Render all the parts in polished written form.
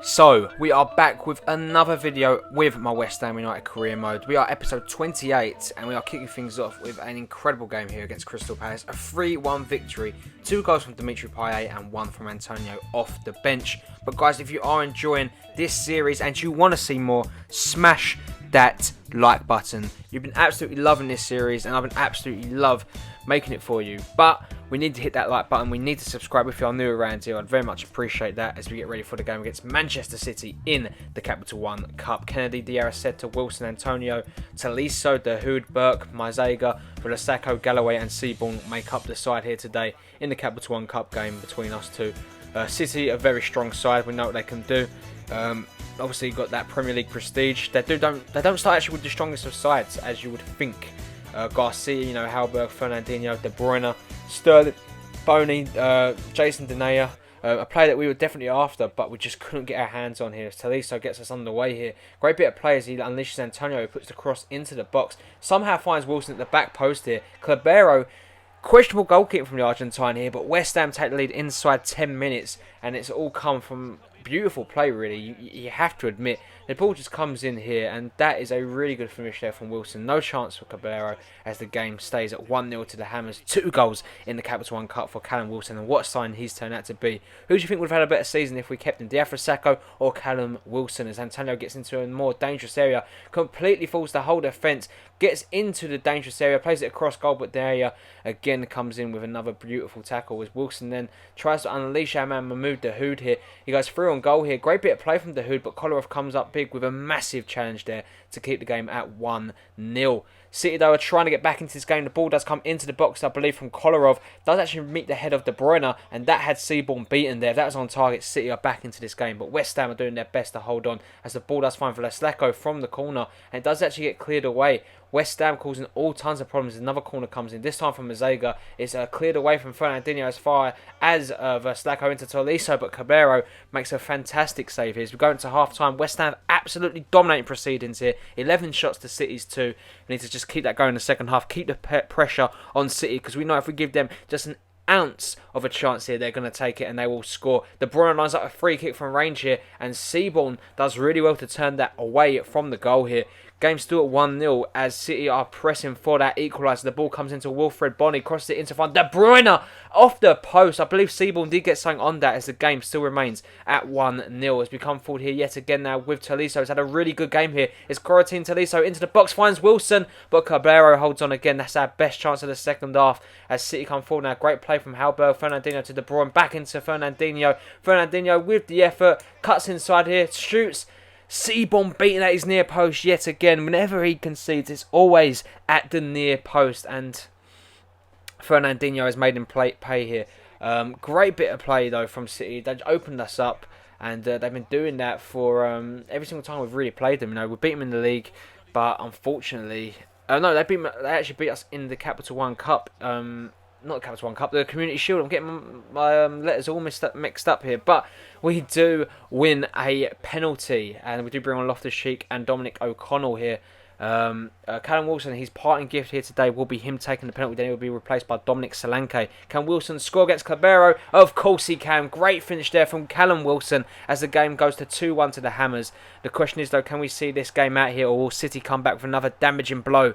So, we are back with another video with my West Ham United career mode. We are episode 28 and we are kicking things off with an incredible game here against Crystal Palace. A 3-1 victory, 2 goals from Dimitri Payet and 1 from Antonio off the bench. But guys, if you are enjoying this series and you want to see more, smash that like button. You've been absolutely loving this series and I've been absolutely love making it for you. But we need to hit that like button. We need to subscribe if you're new around here. I'd very much appreciate that as we get ready for the game against Manchester City in the Capital One Cup. Kennedy, Diarra, Wilson, Antonio, Tolisso, Dahoud, Burke, Maizega, Velasco, Galloway and Seaborn make up the side here today in the Capital One Cup game between us two. City, a very strong side. We know what they can do. Obviously, got that Premier League prestige. They don't start actually with the strongest of sides, as you would think. Garcia, Hallberg, Fernandinho, De Bruyne, Sterling, Boney, Jason Denayer, a player that we were definitely after, but we just couldn't get our hands on here. Tolisso gets us underway here. Great bit of play as he unleashes Antonio, who puts the cross into the box. Somehow finds Wilson at the back post here. Clabero, questionable goalkeeping from the Argentine here, but West Ham take the lead inside 10 minutes, and it's all come from beautiful play, really. You have to admit. The ball just comes in here, and that is a really good finish there from Wilson. No chance for Caballero as the game stays at 1-0 to the Hammers. 2 goals in the Capital One Cup for Callum Wilson, and what a sign he's turned out to be. Who do you think would have had a better season if we kept him? Diafra or Callum Wilson? As Antonio gets into a more dangerous area, completely falls the whole defence, gets into the dangerous area, plays it across goal, but there again comes in with another beautiful tackle as Wilson then tries to unleash our man Mahmoud Dahoud here. He goes through on goal here. Great bit of play from Dahoud, but Kolarov comes up big with a massive challenge there to keep the game at 1-0. City, though, are trying to get back into this game. The ball does come into the box, I believe, from Kolarov. Does actually meet the head of De Bruyne, and that had Seaborn beaten there. If that was on target, City are back into this game. But West Ham are doing their best to hold on as the ball does find Velasco from the corner, and it does actually get cleared away. West Ham causing all tons of problems. Another corner comes in, this time from Maizega. It's cleared away from Fernandinho as far as Velasco into Tolisso, but Caballero makes a fantastic save here. As we go into half-time, West Ham absolutely dominating proceedings here. 11 shots to City's 2. We need to just keep that going in the second half, keep the pressure on City, because we know if we give them just an ounce of a chance here, they're going to take it and they will score. De Bruyne lines up a free kick from range here, and Seaborn does really well to turn that away from the goal here. Game still at 1-0 as City are pressing for that equaliser. The ball comes into Wilfred Bonny, crosses it into front. De Bruyne off the post. I believe Seaborn did get something on that as the game still remains at 1-0. As we come forward here yet again now with Tolisso. He's had a really good game here. It's Corotine Tolisso into the box, finds Wilson, but Caballero holds on again. That's our best chance of the second half as City come forward now. Great play from Hallberg, Fernandinho to De Bruyne, back into Fernandinho. Fernandinho with the effort, cuts inside here, shoots. Seaborn beating at his near post yet again. Whenever he concedes, it's always at the near post, and Fernandinho has made him pay here. Great bit of play though from City. They opened us up, and they've been doing that for every single time we've really played them. We beat them in the league, but unfortunately, no, they actually beat us in the Capital One Cup. Not the Capital One Cup, the Community Shield. I'm getting my letters all mixed up here. But we do win a penalty, and we do bring on Loftus-Cheek and Dominic O'Connell here. Callum Wilson, his parting gift here today will be him taking the penalty. Then he will be replaced by Dominic Solanke. Can Wilson score against Caballero? Of course he can. Great finish there from Callum Wilson as the game goes to 2-1 to the Hammers. The question is, though, can we see this game out here, or will City come back with another damaging blow?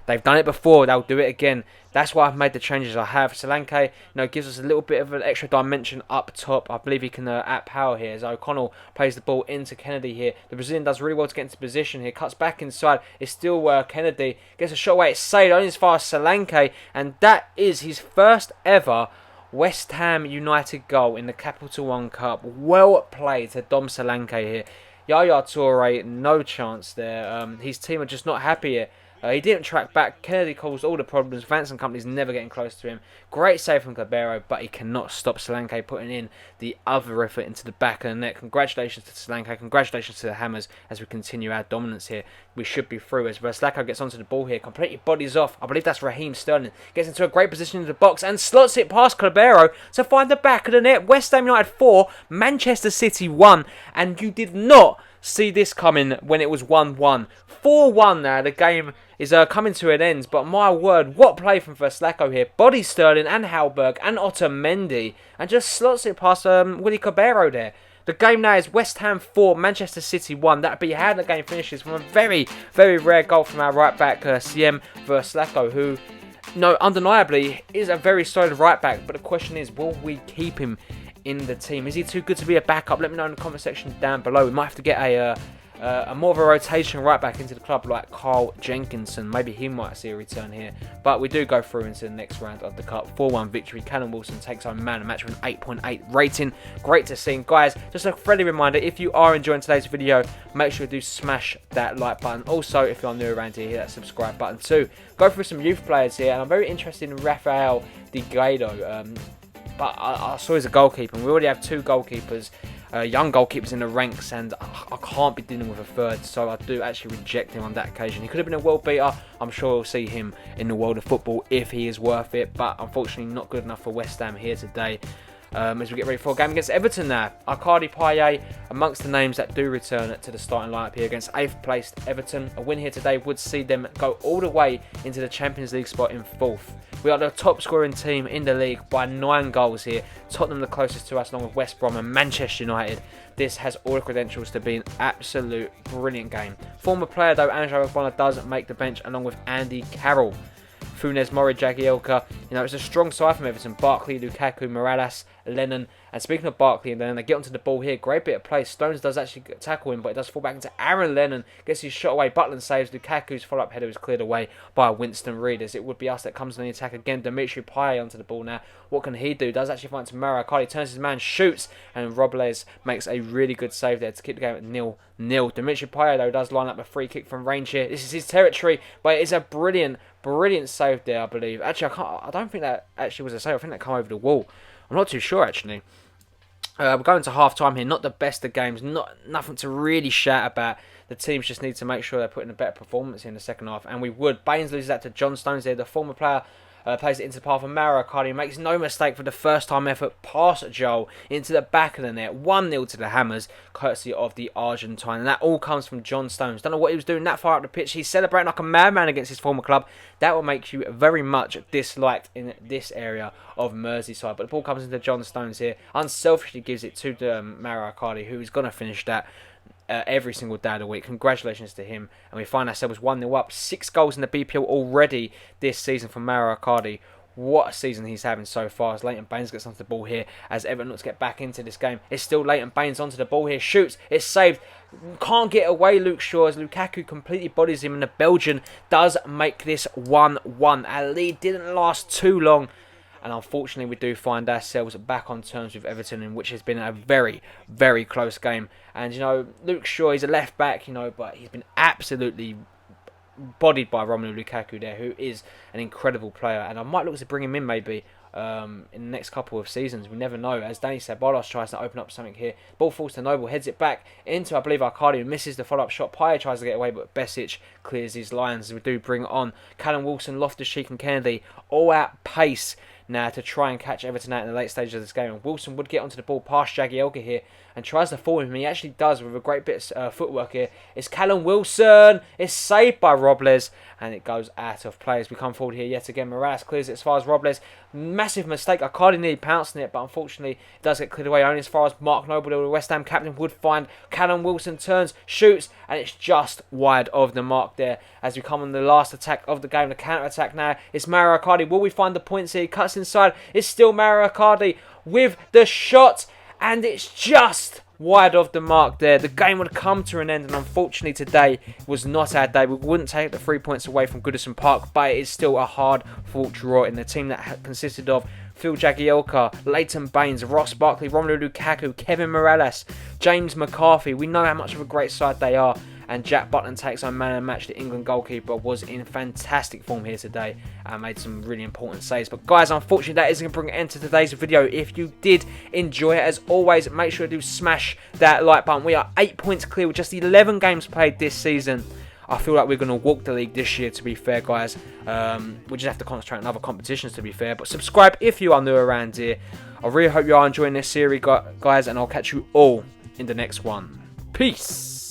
They've done it before, they'll do it again. That's why I've made the changes I have. Solanke, gives us a little bit of an extra dimension up top. I believe he can add power here as O'Connell plays the ball into Kennedy here. The Brazilian does really well to get into position here. Cuts back inside. It's still Kennedy. Gets a shot away. It's saved only as far as Solanke. And that is his first ever West Ham United goal in the Capital One Cup. Well played to Dom Solanke here. Yaya Toure, no chance there. His team are just not happy here. He didn't track back. Kennedy caused all the problems. Vance and company's never getting close to him. Great save from Caballero, but he cannot stop Solanke putting in the other effort into the back of the net. Congratulations to Solanke. Congratulations to the Hammers as we continue our dominance here. We should be through as Velasco gets onto the ball here. Completely bodies off. I believe that's Raheem Sterling. Gets into a great position in the box and slots it past Caballero to find the back of the net. West Ham United 4, Manchester City 1. And you did not see this coming when it was 1-1. 4-1 now. The game is coming to an end, but my word, what play from Velasco here. Body Sterling and Hallberg and Otamendi, and just slots it past Willy Caballero there. The game now is West Ham 4, Manchester City 1. That'd be how the game finishes from a very, very rare goal from our right back, Siem Verslako, who, no, undeniably is a very solid right back. But the question is, will we keep him in the team? Is he too good to be a backup? Let me know in the comment section down below. We might have to get a more of a rotation right back into the club like Carl Jenkinson. Maybe he might see a return here. But we do go through into the next round of the Cup. 4-1 victory. Callum Wilson takes home man of the match with an 8.8 rating. Great to see. Guys, just a friendly reminder, if you are enjoying today's video, make sure you do smash that like button. Also, if you're new around here, hit that subscribe button too. Go through some youth players here, and I'm very interested in Rafael Di Guedo. But I saw he's a goalkeeper, and we already have 2 goalkeepers, young goalkeepers in the ranks, and I can't be dealing with a third, so I do actually reject him on that occasion. He could have been a world beater. I'm sure we'll see him in the world of football if he is worth it, but unfortunately not good enough for West Ham here today. As we get ready for a game against Everton now. Arkady Payet amongst the names that do return to the starting lineup here against 8th placed Everton. A win here today would see them go all the way into the Champions League spot in 4th. We are the top scoring team in the league by 9 goals here. Tottenham the closest to us, along with West Brom and Manchester United. This has all the credentials to be an absolute brilliant game. Former player though, Angelo Bonner does make the bench along with Andy Carroll. Funes Mori, Jagielka, it's a strong side from Everton. Barkley, Lukaku, Morales, Lennon. And speaking of Barkley and Lennon, they get onto the ball here. Great bit of play. Stones does actually tackle him, but it does fall back into Aaron Lennon. Gets his shot away. Butland saves. Lukaku's follow-up header is cleared away by Winston Reid, as it would be us that comes on the attack again. Dimitri Payet onto the ball now. What can he do? Does actually find to Mara. Cardi turns his man, shoots, and Robles makes a really good save there to keep the game at 0-0. Dimitri Payet though does line up a free kick from range here. This is his territory, but it's a brilliant save there, I believe. Actually, I don't think that actually was a save. I think that came over the wall. I'm not too sure actually. We're going to half time here. Not the best of games. Nothing to really shout about. The teams just need to make sure they're putting a better performance in the second half, and we would. Baines loses that to John Stones there. The former player plays it into the path of Mauro Icardi. Makes no mistake for the first time effort. Pass Joel into the back of the net. 1-0 to the Hammers, courtesy of the Argentine. And that all comes from John Stones. Don't know what he was doing that far up the pitch. He's celebrating like a madman against his former club. That will make you very much disliked in this area of Merseyside. But the ball comes into John Stones here. Unselfishly gives it to Mauro Icardi, who is going to finish that every single day of the week. Congratulations to him. And we find ourselves 1-0 up. 6 goals in the BPL already this season from Mauro Icardi. What a season he's having so far. As Leighton Baines gets onto the ball here, as Everton looks to get back into this game. It's still Leighton Baines onto the ball here. Shoots. It's saved. Can't get away, Luke Shaw, as Lukaku completely bodies him. And the Belgian does make this 1-1. Our lead didn't last too long. And unfortunately, we do find ourselves back on terms with Everton, in which has been a very, very close game. And, Luke Shaw, he's a left back, but he's been absolutely bodied by Romelu Lukaku there, who is an incredible player. And I might look to bring him in maybe in the next couple of seasons. We never know. As Danny Ceballos tries to open up something here. Ball falls to Noble, heads it back into, I believe, Icardi, who misses the follow-up shot. Payet tries to get away, but Besic clears his lines as we do bring on Callum Wilson, Loftus-Cheek and Kennedy, all out pace now to try and catch Everton out in the late stages of this game. And Wilson would get onto the ball past Jagielka here and tries to fall him. He actually does with a great bit of footwork here. It's Callum Wilson. It's saved by Robles, and it goes out of play as we come forward here yet again. Morales clears it as far as Robles. Massive mistake. Icardi nearly pounced on it, but unfortunately it does get cleared away only as far as Mark Noble, the West Ham captain, would find. Callum Wilson turns, shoots, and it's just wide of the mark there as we come on the last attack of the game. The counter-attack now. It's Mauro Icardi. Will we find the points here? He cuts inside. It's still Mauro Icardi with the shot, and it's just wide of the mark there. The game would come to an end, and unfortunately today was not our day. We wouldn't take the 3 points away from Goodison Park, but it is still a hard-fought draw in the team that consisted of Phil Jagielka, Leighton Baines, Ross Barkley, Romelu Lukaku, Kevin Morales, James McCarthy. We know how much of a great side they are. And Jack Butland takes on man of the match. The England goalkeeper was in fantastic form here today and made some really important saves. But guys, unfortunately that isn't going to bring an end to today's video. If you did enjoy it, as always, make sure to smash that like button. We are 8 points clear with just 11 games played this season. I feel like we're going to walk the league this year, to be fair, guys. We just have to concentrate on other competitions, to be fair. But subscribe if you are new around here. I really hope you are enjoying this series, guys, and I'll catch you all in the next one. Peace.